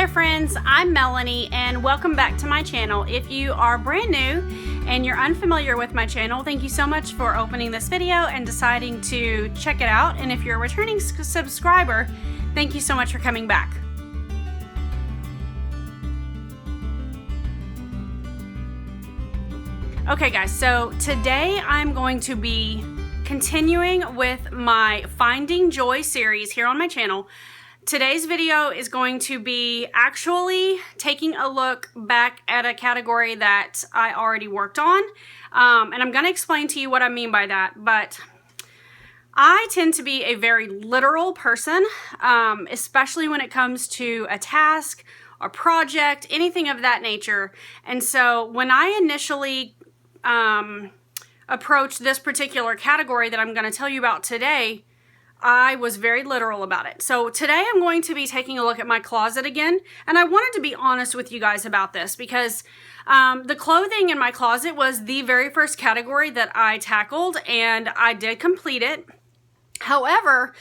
there friends, I'm Melanie and welcome back to my channel. If you are brand new and you're unfamiliar with my channel, thank you so much for opening this video and deciding to check it out. And if you're a returning subscriber, thank you so much for coming back. Okay guys, so today I'm going to be continuing with my Finding Joy series here on my channel. Today's video is going to be actually taking a look back at a category that I already worked on. And I'm going to explain to you what I mean by that. But I tend to be a very literal person, especially when it comes to a task, a project, anything of that nature. And so when I initially approached this particular category that I'm going to tell you about today, I was very literal about it. So today I'm going to be taking a look at my closet again, and I wanted to be honest with you guys about this because the clothing in my closet was the very first category that I tackled, and I did complete it. However,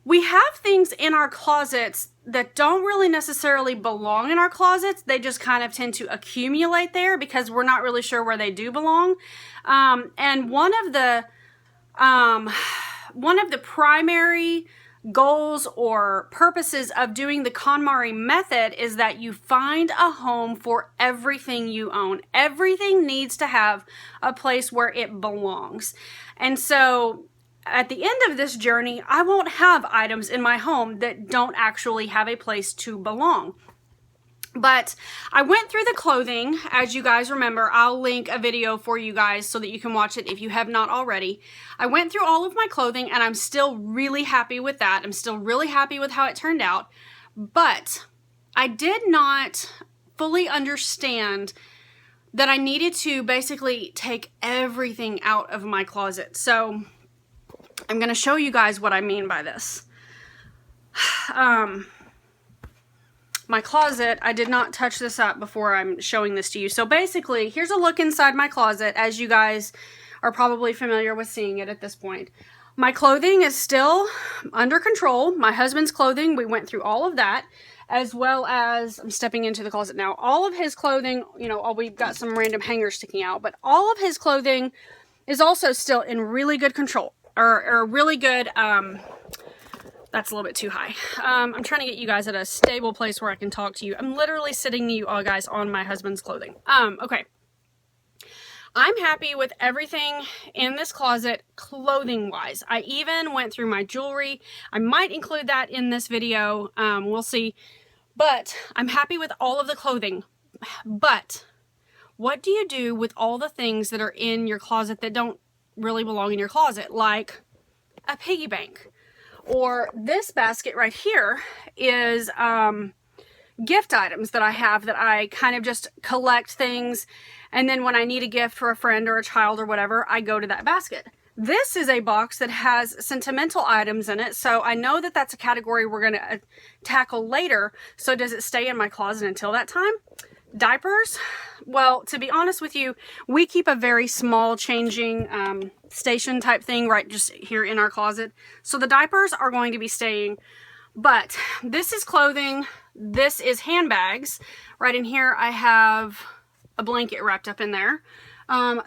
we have things in our closets that don't really necessarily belong in our closets. They just kind of tend to accumulate there because we're not really sure where they do belong. And one of the primary goals or purposes of doing the KonMari method is that you find a home for everything you own. Everything needs to have a place where it belongs. And so at the end of this journey, I won't have items in my home that don't actually have a place to belong. But I went through the clothing. As you guys remember, I'll link a video for you guys so that you can watch it if you have not already. I went through all of my clothing and I'm still really happy with that. I'm still really happy with how it turned out. But I did not fully understand that I needed to basically take everything out of my closet. So I'm going to show you guys what I mean by this. My closet, I did not touch this up before I'm showing this to you. So basically, here's a look inside my closet, as you guys are probably familiar with seeing it at this point. My clothing is still under control. My husband's clothing, we went through all of that, as well as, I'm stepping into the closet now, all of his clothing, you know, we've got some random hangers sticking out, but all of his clothing is also still in really good control, or really good, that's a little bit too high. I'm trying to get you guys at a stable place where I can talk to you. I'm literally sitting you all guys on my husband's clothing. Okay. I'm happy with everything in this closet clothing wise. I even went through my jewelry. I might include that in this video. We'll see. But I'm happy with all of the clothing. But what do you do with all the things that are in your closet that don't really belong in your closet? Like a piggy bank. Or this basket right here is gift items that I have that I kind of just collect things, and then when I need a gift for a friend or a child or whatever, I go to that basket. This is a box that has sentimental items in it, so I know that that's a category we're going to tackle later. So does it stay in my closet until that time? Diapers? Well, to be honest with you, we keep a very small changing station type thing right just here in our closet. So the diapers are going to be staying. But this is clothing. This is handbags. Right in here I have a blanket wrapped up in there.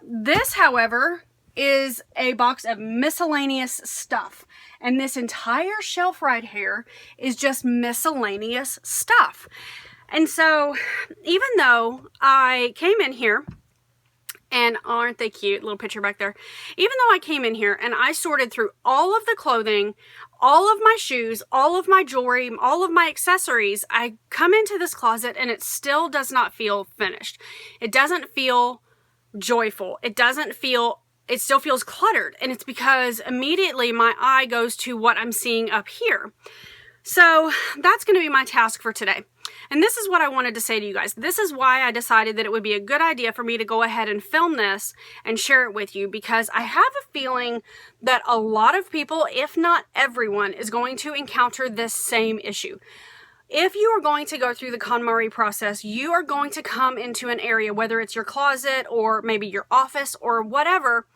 This, however, is a box of miscellaneous stuff. And this entire shelf right here is just miscellaneous stuff. And so, even though I came in here, and aren't they cute, little picture back there, even though I came in here and I sorted through all of the clothing, all of my shoes, all of my jewelry, all of my accessories, I come into this closet and it still does not feel finished. It doesn't feel joyful. It still feels cluttered, and it's because immediately my eye goes to what I'm seeing up here. So that's going to be my task for today. And this is what I wanted to say to you guys. This is why I decided that it would be a good idea for me to go ahead and film this and share it with you, because I have a feeling that a lot of people, if not everyone, is going to encounter this same issue. If you are going to go through the KonMari process, you are going to come into an area, whether it's your closet or maybe your office or whatever,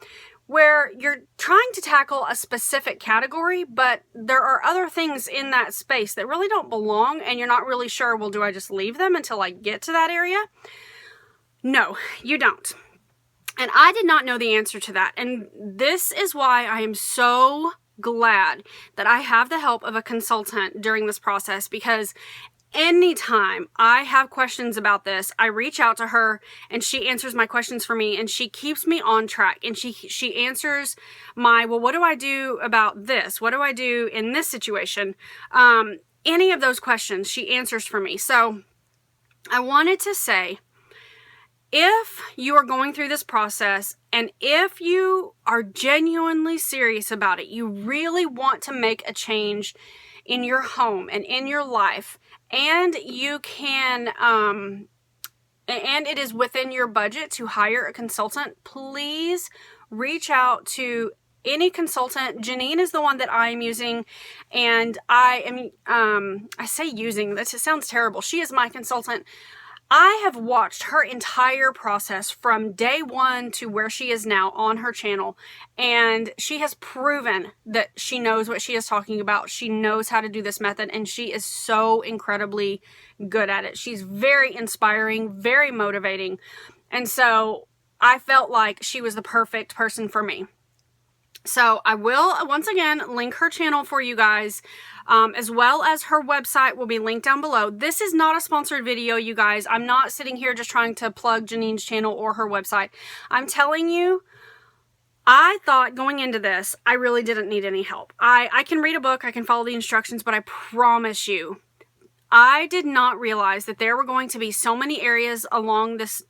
where you're trying to tackle a specific category, but there are other things in that space that really don't belong, and you're not really sure, well, do I just leave them until I get to that area? No, you don't. And I did not know the answer to that. And this is why I am so glad that I have the help of a consultant during this process, because anytime I have questions about this, I reach out to her and she answers my questions for me, and she keeps me on track, and she answers my, well, what do I do about this? What do I do in this situation? Any of those questions she answers for me. So I wanted to say, if you are going through this process and if you are genuinely serious about it, you really want to make a change in your home and in your life, and you can, and it is within your budget to hire a consultant, please reach out to any consultant. Janine is the one that I am using, and I say using, that sounds terrible. She is my consultant. I have watched her entire process from day one to where she is now on her channel, and she has proven that she knows what she is talking about. She knows how to do this method, and she is so incredibly good at it. She's very inspiring, very motivating, and so I felt like she was the perfect person for me. So I will, once again, link her channel for you guys, as well as her website will be linked down below. This is not a sponsored video, you guys. I'm not sitting here just trying to plug Janine's channel or her website. I'm telling you, I thought going into this, I really didn't need any help. I can read a book, I can follow the instructions, but I promise you, I did not realize that there were going to be so many areas along this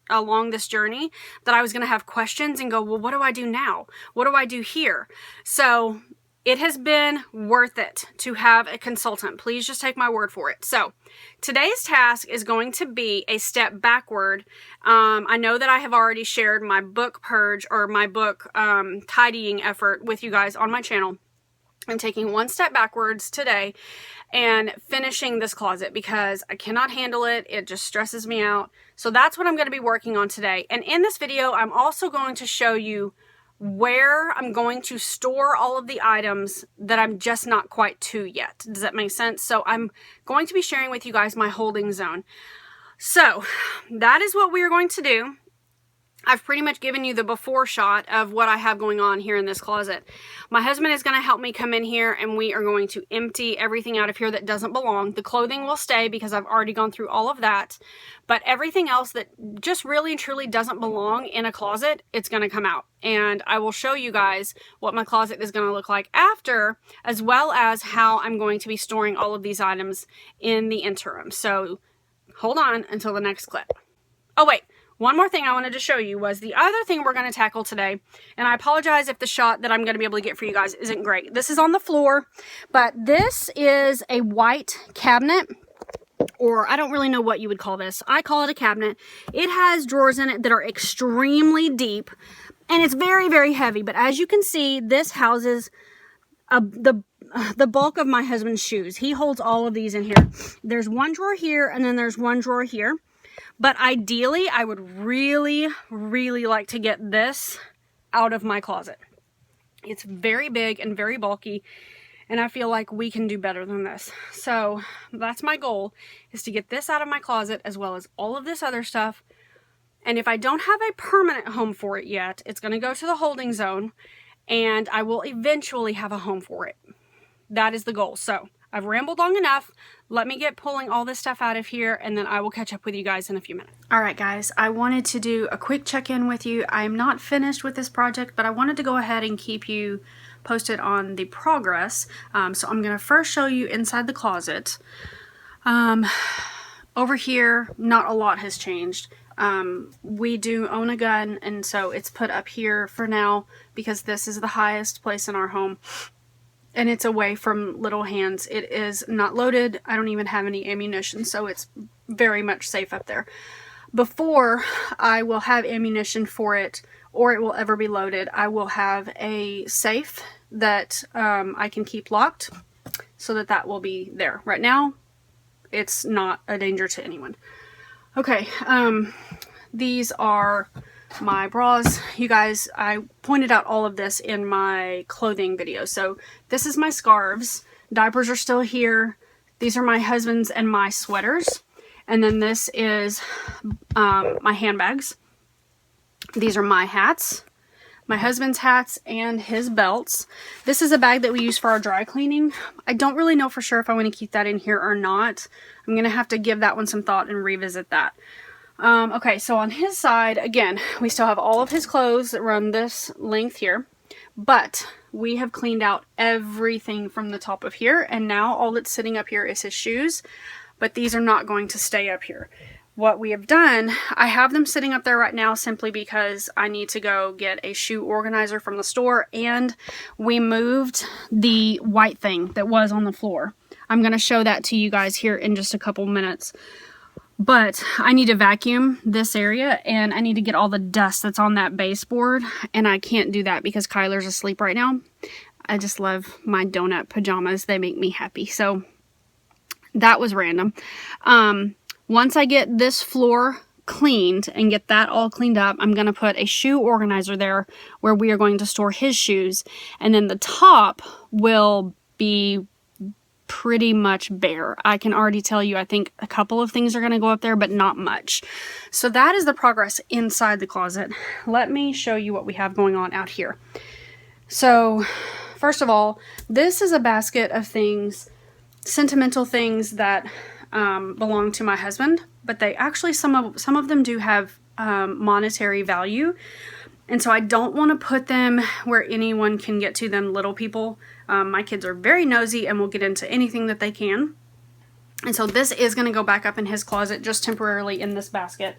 journey that I was going to have questions and go, well, what do I do now? What do I do here? So it has been worth it to have a consultant. Please just take my word for it. So today's task is going to be a step backward. I know that I have already shared my book purge, or my book tidying effort with you guys on my channel. I'm taking one step backwards today and finishing this closet because I cannot handle it. It just stresses me out. So that's what I'm going to be working on today. And in this video, I'm also going to show you where I'm going to store all of the items that I'm just not quite to yet. Does that make sense? So I'm going to be sharing with you guys my holding zone. So that is what we are going to do. I've pretty much given you the before shot of what I have going on here in this closet. My husband is going to help me come in here, and we are going to empty everything out of here that doesn't belong. The clothing will stay because I've already gone through all of that, but everything else that just really and truly doesn't belong in a closet, it's going to come out. And I will show you guys what my closet is going to look like after, as well as how I'm going to be storing all of these items in the interim. So hold on until the next clip. Oh wait. One more thing I wanted to show you was the other thing we're going to tackle today, and I apologize if the shot that I'm going to be able to get for you guys isn't great. This is on the floor, but this is a white cabinet, or I don't really know what you would call this. I call it a cabinet. It has drawers in it that are extremely deep, and it's very, very heavy, but as you can see, this houses the bulk of my husband's shoes. He holds all of these in here. There's one drawer here, and then there's one drawer here. But ideally, I would really, really like to get this out of my closet. It's very big and very bulky, and I feel like we can do better than this. So that's my goal, is to get this out of my closet as well as all of this other stuff. And if I don't have a permanent home for it yet, it's going to go to the holding zone, and I will eventually have a home for it. That is the goal. So I've rambled long enough. Let me get pulling all this stuff out of here, and then I will catch up with you guys in a few minutes. All right, guys, I wanted to do a quick check-in with you. I'm not finished with this project, but I wanted to go ahead and keep you posted on the progress. So I'm going to first show you inside the closet. Over here, not a lot has changed. We do own a gun, and so it's put up here for now because this is the highest place in our home. And it's away from little hands. It is not loaded. I don't even have any ammunition, so it's very much safe up there. Before I will have ammunition for it, or it will ever be loaded, I will have a safe that I can keep locked, so that will be there. Right now, it's not a danger to anyone. Okay, these are my bras. You guys, I pointed out all of this in my clothing video. So this is my scarves. Diapers are still here. These are my husband's and my sweaters. And then this is my handbags. These are my hats, my husband's hats, and his belts. This is a bag that we use for our dry cleaning. I don't really know for sure if I want to keep that in here or not. I'm going to have to give that one some thought and revisit that. Okay, so on his side, again, we still have all of his clothes that run this length here, but we have cleaned out everything from the top of here, and now all that's sitting up here is his shoes, but these are not going to stay up here. What we have done, I have them sitting up there right now simply because I need to go get a shoe organizer from the store, and we moved the white thing that was on the floor. I'm going to show that to you guys here in just a couple minutes. But I need to vacuum this area, and I need to get all the dust that's on that baseboard, and I can't do that because Kyler's asleep right now. I just love my donut pajamas. They make me happy. So that was random. Once I get this floor cleaned and get that all cleaned up, I'm going to put a shoe organizer there where we are going to store his shoes, and then the top will be pretty much bare. I can already tell you, I think a couple of things are going to go up there, but not much. So that is the progress inside the closet. Let me show you what we have going on out here. So first of all, this is a basket of things, sentimental things that belong to my husband, but they actually, some of them do have monetary value. And so I don't want to put them where anyone can get to them, little people. My kids are very nosy and will get into anything that they can. And so this is going to go back up in his closet just temporarily in this basket.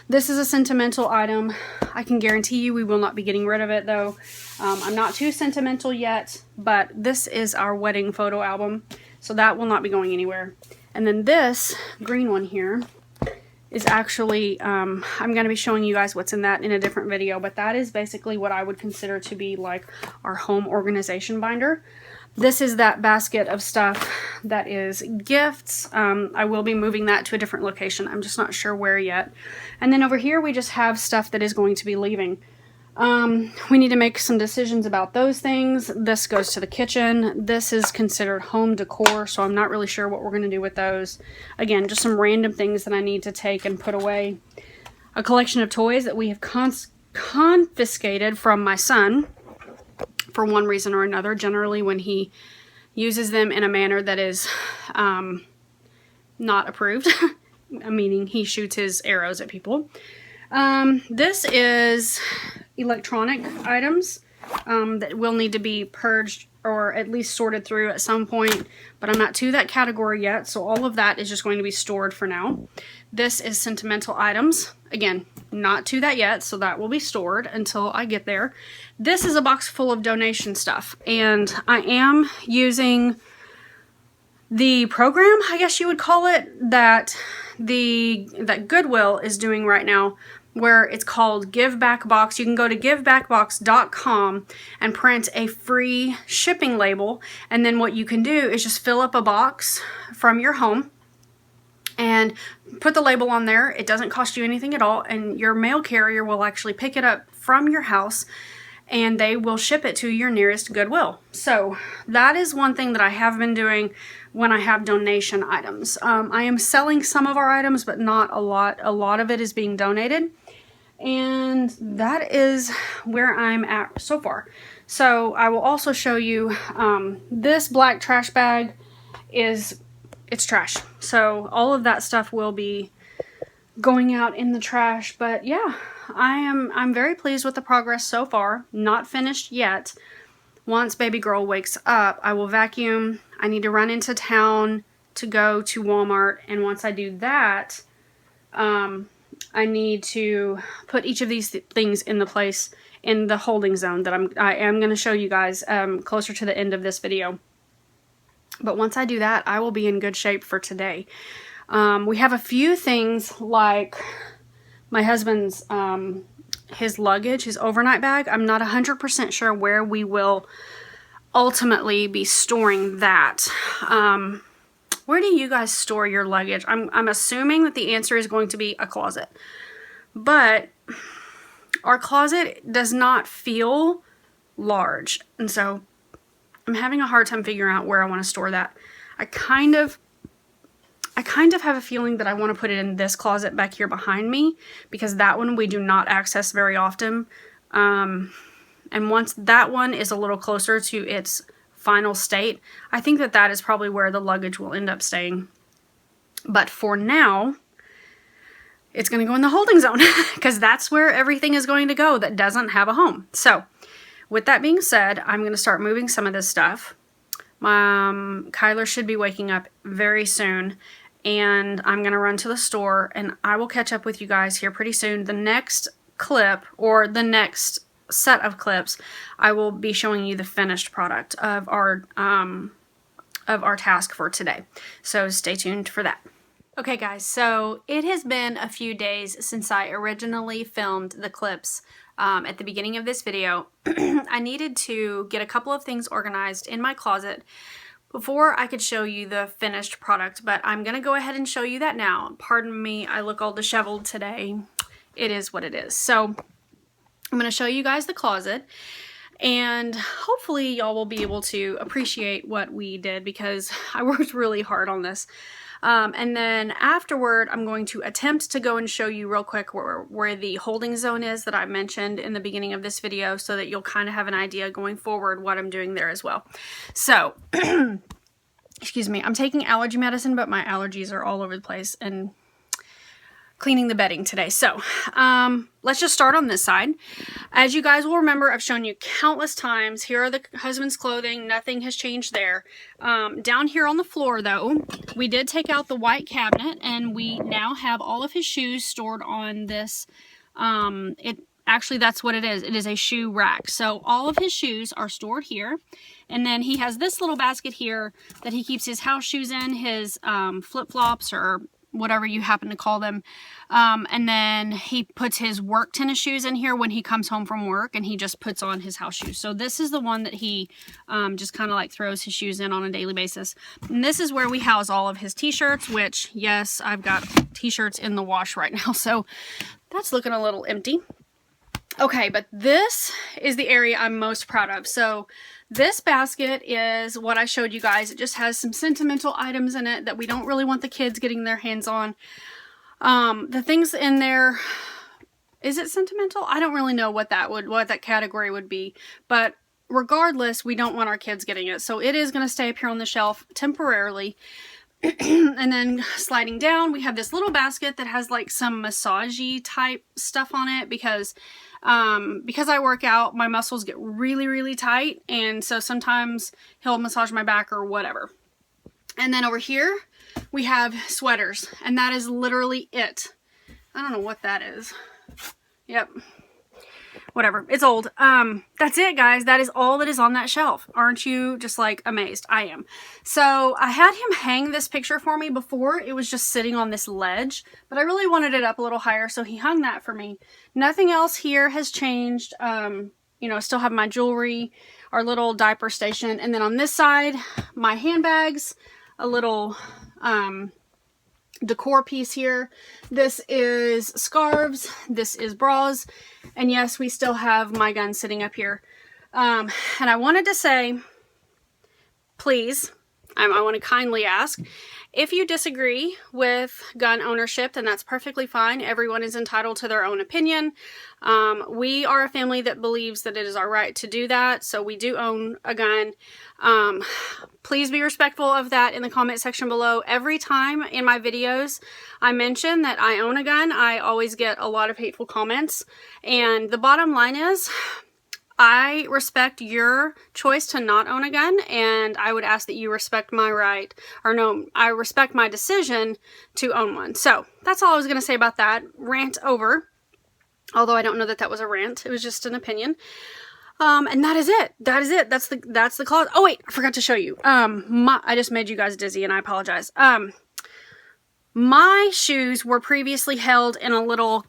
This is a sentimental item. I can guarantee you we will not be getting rid of it though. I'm not too sentimental yet, but this is our wedding photo album. So that will not be going anywhere. And then this green one here is actually, I'm going to be showing you guys what's in that in a different video, but that is basically what I would consider to be like our home organization binder. This is that basket of stuff that is gifts. I will be moving that to a different location. I'm just not sure where yet. And then over here we just have stuff that is going to be leaving. We need to make some decisions about those things. This goes to the kitchen. This is considered home decor, so I'm not really sure what we're going to do with those. Again, just some random things that I need to take and put away. A collection of toys that we have confiscated from my son for one reason or another, generally when he uses them in a manner that is not approved, meaning he shoots his arrows at people. This is electronic items that will need to be purged or at least sorted through at some point, but I'm not to that category yet, so all of that is just going to be stored for now. This is sentimental items. Again, not to that yet, so that will be stored until I get there. This is a box full of donation stuff, and I am using the program, I guess you would call it, that Goodwill is doing right now, where it's called Give Back Box. You can go to givebackbox.com and print a free shipping label, and then what you can do is just fill up a box from your home and put the label on there. It doesn't cost you anything at all, and your mail carrier will actually pick it up from your house and they will ship it to your nearest Goodwill. So that is one thing that I have been doing when I have donation items. I am selling some of our items, but not a lot. A lot of it is being donated. And that is where I'm at so far. So I will also show you this black trash bag it's trash. So all of that stuff will be going out in the trash. But yeah, I'm very pleased with the progress so far. Not finished yet. Once baby girl wakes up, I will vacuum. I need to run into town to go to Walmart, and once I do that, I need to put each of these things in the place in the holding zone that I am going to show you guys closer to the end of this video. But once I do that, I will be in good shape for today. We have a few things like my husband's his luggage, his overnight bag. I'm not 100% sure where we will ultimately be storing that. Where do you guys store your luggage? I'm assuming that the answer is going to be a closet. But our closet does not feel large, and so I'm having a hard time figuring out where I want to store that. I kind of have a feeling that I want to put it in this closet back here behind me, because that one we do not access very often. And once that one is a little closer to its final state, I think that that is probably where the luggage will end up staying. But for now, it's going to go in the holding zone because that's where everything is going to go that doesn't have a home. So with that being said, I'm going to start moving some of this stuff. Kyler should be waking up very soon, and I'm going to run to the store, and I will catch up with you guys here pretty soon. The next clip, or the next set of clips, I will be showing you the finished product of our task for today. So stay tuned for that. Okay guys, so it has been a few days since I originally filmed the clips at the beginning of this video. I needed to get a couple of things organized in my closet before I could show you the finished product, but I'm going to go ahead and show you that now. Pardon me, I look all disheveled today. It is what it is. So I'm going to show you guys the closet, and hopefully y'all will be able to appreciate what we did, because I worked really hard on this. And then afterward, I'm going to attempt to go and show you real quick where the holding zone is that I mentioned in the beginning of this video, so that you'll kind of have an idea going forward what I'm doing there as well. So, excuse me, I'm taking allergy medicine, but my allergies are all over the place, and cleaning the bedding today. So let's just start on this side. As you guys will remember, I've shown you countless times, here are the husband's clothing. Nothing has changed there. Down here on the floor though, we did take out the white cabinet, and we now have all of his shoes stored on this. Actually, that's what it is. It is a shoe rack. So all of his shoes are stored here. And then he has this little basket here that he keeps his house shoes in, his flip-flops, or whatever you happen to call them. And then he puts his work tennis shoes in here when he comes home from work, and he just puts on his house shoes. So this is the one that he just kind of like throws his shoes in on a daily basis. And this is where we house all of his t-shirts, which, yes, I've got t-shirts in the wash right now. So that's looking a little empty. Okay, but this is the area I'm most proud of. So this basket is what I showed you guys. It just has some sentimental items in it that we don't really want the kids getting their hands on. The things in there, is it sentimental? I don't really know what that category would be, but regardless, we don't want our kids getting it. So it is going to stay up here on the shelf temporarily. And then sliding down, we have this little basket that has like some massagey type stuff on it, because I work out, my muscles get really, really tight, and so sometimes he'll massage my back or whatever. And then over here, we have sweaters, and that is literally it. I don't know what that is. Yep. Whatever. It's old. That's it, guys. That is all that is on that shelf. Aren't you just like amazed? I am. So I had him hang this picture for me before. It was just sitting on this ledge, but I really wanted it up a little higher, so he hung that for me. Nothing else here has changed. You know, I still have my jewelry, our little diaper station, and then on this side, my handbags, a little decor piece here. This is scarves, this is bras, and yes, we still have my gun sitting up here. And I wanted to say, please, I want to kindly ask, if you disagree with gun ownership, then that's perfectly fine. Everyone is entitled to their own opinion. We are a family that believes that it is our right to do that, so we do own a gun. Please be respectful of that in the comment section below. Every time in my videos I mention that I own a gun, I always get a lot of hateful comments. And the bottom line is, I respect your choice to not own a gun, and I would ask that you respect my right, or no, I respect my decision to own one. So that's all I was going to say about that. Rant over. Although I don't know that that was a rant. It was just an opinion. And that is it. That is it. That's the closet. Oh wait, I forgot to show you. I just made you guys dizzy, and I apologize. My shoes were previously held in a little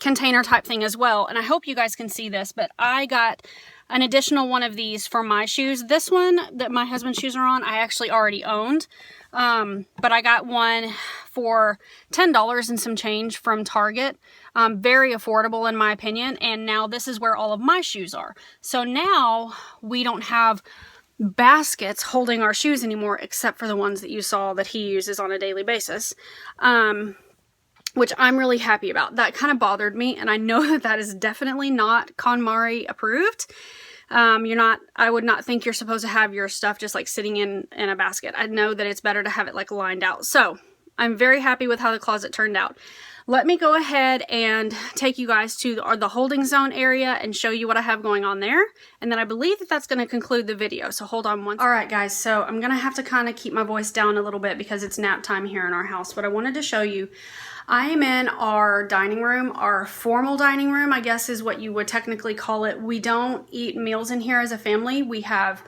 container type thing as well, and I hope you guys can see this, but I got an additional one of these for my shoes. This one that my husband's shoes are on, I actually already owned. But I got one for $10 and some change from Target. Very affordable in my opinion. And now this is where all of my shoes are. So now we don't have baskets holding our shoes anymore, except for the ones that you saw that he uses on a daily basis. Which I'm really happy about. That kind of bothered me, and I know that that is definitely not KonMari approved. I would not think you're supposed to have your stuff just like sitting in a basket. I know that it's better to have it like lined out. So I'm very happy with how the closet turned out. Let me go ahead and take you guys to the holding zone area and show you what I have going on there. And then I believe that that's going to conclude the video. So hold on one second. All right, guys. So I'm going to have to kind of keep my voice down a little bit because it's nap time here in our house. But I wanted to show you, I am in our dining room, our formal dining room, I guess is what you would technically call it. We don't eat meals in here as a family. We have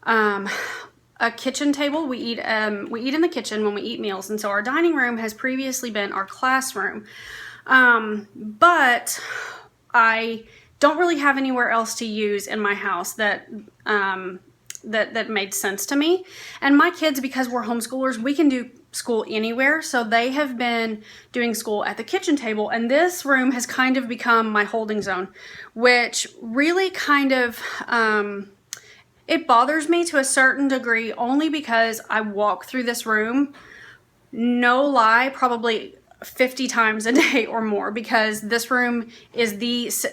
a kitchen table. We eat in the kitchen when we eat meals, and so our dining room has previously been our classroom. But I don't really have anywhere else to use in my house that made sense to me. And my kids, because we're homeschoolers, we can do school anywhere, so they have been doing school at the kitchen table, and this room has kind of become my holding zone, which really kind of it bothers me to a certain degree, only because I walk through this room, no lie, probably 50 times a day or more, because this room is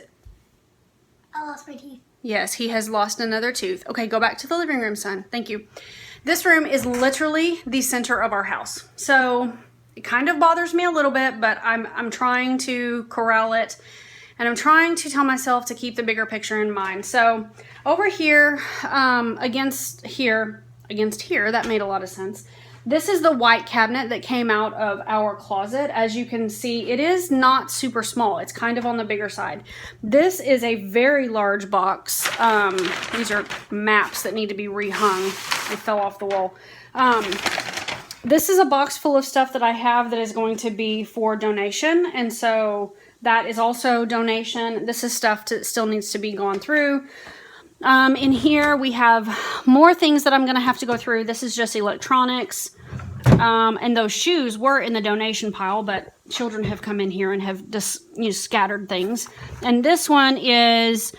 I lost my teeth. Yes, he has lost another tooth. Okay, go back to the living room, son. Thank you. This room is literally the center of our house. So it kind of bothers me a little bit, but I'm trying to corral it, and I'm trying to tell myself to keep the bigger picture in mind. So over here, against here, that made a lot of sense. This is the white cabinet that came out of our closet. As you can see, it is not super small. It's kind of on the bigger side. This is a very large box. These are maps that need to be rehung. They fell off the wall. This is a box full of stuff that I have that is going to be for donation. And so that is also donation. This is stuff that still needs to be gone through. In here we have more things that I'm going to have to go through. This is just electronics. And those shoes were in the donation pile, but children have come in here and have just scattered things. And this one is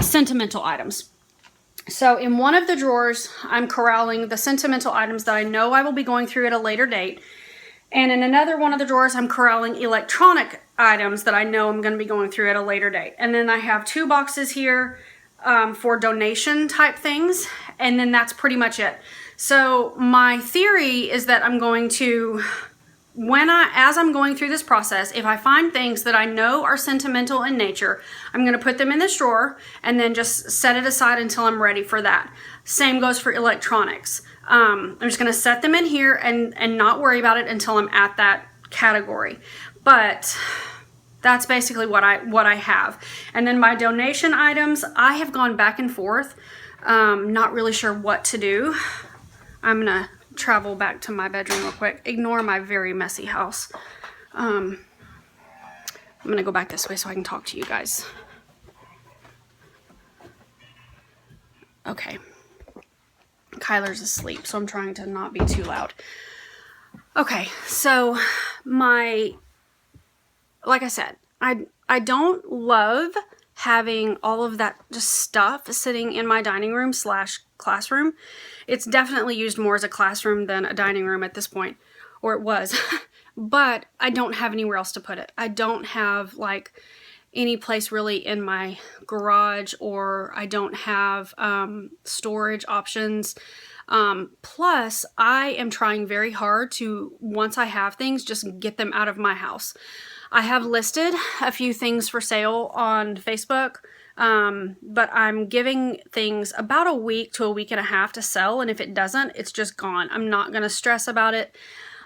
sentimental items. So in one of the drawers, I'm corralling the sentimental items that I know I will be going through at a later date. And in another one of the drawers, I'm corralling electronic items that I know I'm going to be going through at a later date. And then I have two boxes here for donation type things, and then that's pretty much it. So my theory is that I'm going to, as I'm going through this process, if I find things that I know are sentimental in nature, I'm going to put them in this drawer and then just set it aside until I'm ready for that. Same goes for electronics. I'm just going to set them in here and not worry about it until I'm at that category. But that's basically what I have. And then my donation items, I have gone back and forth, not really sure what to do. I'm gonna travel back to my bedroom real quick. Ignore my very messy house. I'm gonna go back this way so I can talk to you guys. Okay. Kyler's asleep, so I'm trying to not be too loud. Okay, so like I said, I don't love having all of that just stuff sitting in my dining room / classroom. It's definitely used more as a classroom than a dining room at this point, or it was. But I don't have anywhere else to put it. I don't have like any place really in my garage, or I don't have storage options. Plus, I am trying very hard to, once I have things, just get them out of my house. I have listed a few things for sale on Facebook, but I'm giving things about a week to a week and a half to sell, and if it doesn't, it's just gone. I'm not going to stress about it.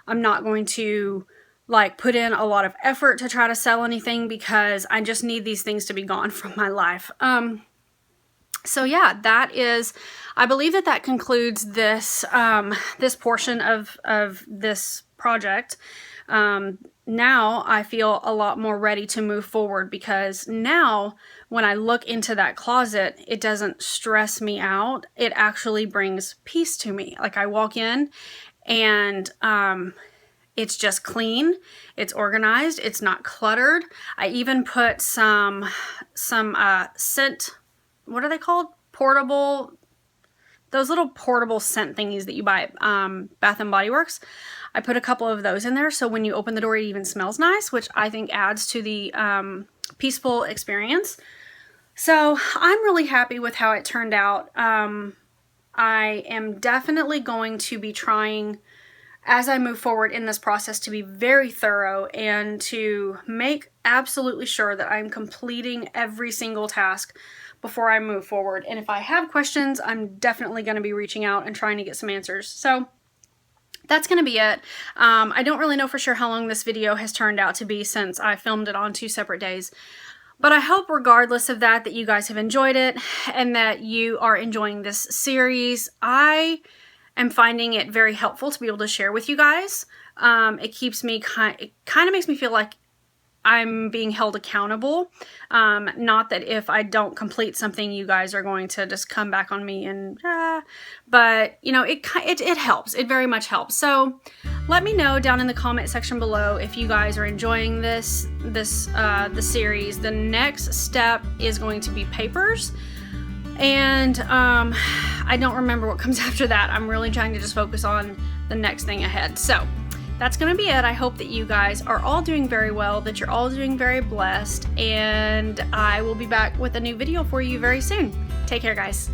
I'm not going to like put in a lot of effort to try to sell anything, because I just need these things to be gone from my life. So yeah, that is, I believe that concludes this, this portion of this project. Now I feel a lot more ready to move forward, because now when I look into that closet, it doesn't stress me out. It actually brings peace to me. Like, I walk in and it's just clean, it's organized, it's not cluttered. I even put some scent, what are they called? Portable, those little portable scent thingies that you buy at Bath and Body Works. I put a couple of those in there, so when you open the door, it even smells nice, which I think adds to the peaceful experience. So I'm really happy with how it turned out. I am definitely going to be trying, as I move forward in this process, to be very thorough and to make absolutely sure that I'm completing every single task before I move forward. And if I have questions, I'm definitely going to be reaching out and trying to get some answers. So that's going to be it. I don't really know for sure how long this video has turned out to be, since I filmed it on 2 separate days. But I hope, regardless of that, that you guys have enjoyed it and that you are enjoying this series. I am finding it very helpful to be able to share with you guys. It keeps me it kind of makes me feel like I'm being held accountable. Not that if I don't complete something, you guys are going to just come back on me and, but you know, it helps. It very much helps. So let me know down in the comment section below if you guys are enjoying the series. The next step is going to be papers. And I don't remember what comes after that. I'm really trying to just focus on the next thing ahead. So that's going to be it. I hope that you guys are all doing very well, that you're all doing very blessed, and I will be back with a new video for you very soon. Take care, guys.